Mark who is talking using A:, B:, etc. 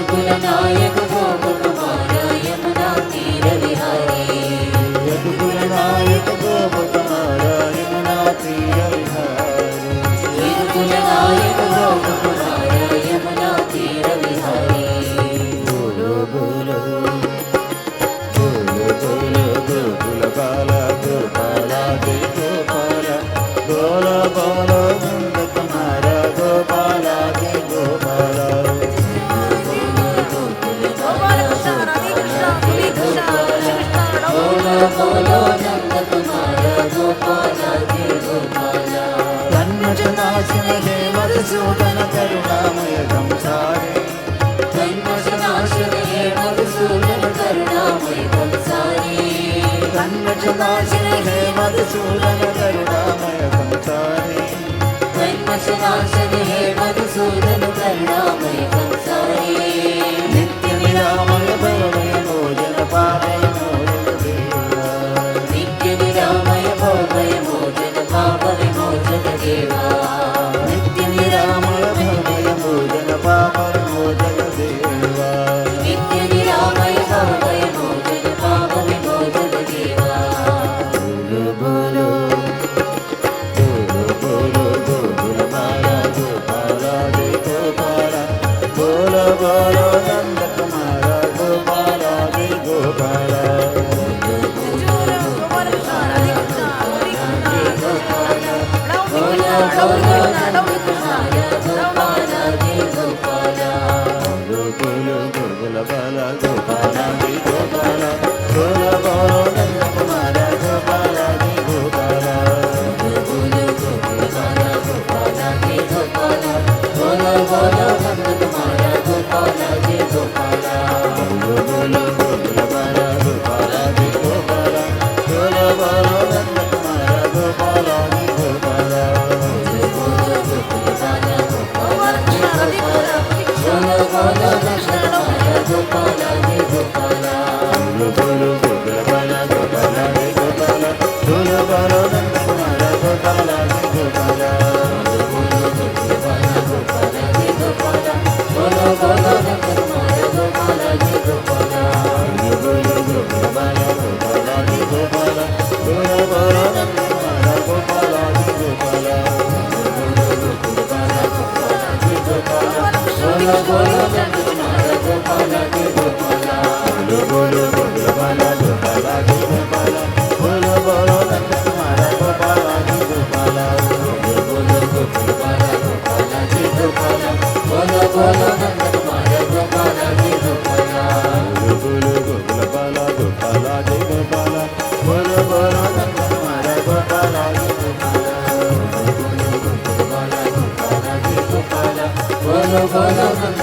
A: यदुकुल नायक गोपकुमार यमुना तीर विहारी यदुकुल नायक गोपकुमार यमुना तीर विहारी यदुकुल नायक गोपकुमार यमुना तीर विहारी बोलो बोलो बोलो बोलो गोकुल बाला गोपाला जय गोपाला बोलो बोलो नंद कुमारा गोपाला जय गोपाला बोलो नंद कुमारा गोपाला जय गोपाला तन्मशनाशन हे मधुसूदन करुणामय संसारे तन्मशनाशन हे मधुसूदन करुणामय संसारे तन्मशनाशन हे मधुसूदन करुणामय संसारे तन्मशनाशन हे मधुसूदन करुणामय संसारे नित्य निरामय भवमय भोजन पावय नित्य निरामय भवमय भोजन पाप विमोचन देवा नित्य निरामय भवमय भोजन पाप विमोचन देवा बोलो बोलो बोलो बोलो गोकुल बाला गोपाला जय गोपाला बोलो बोलो नंद कुमारा गोपाला जय गोपाला Bolo bolo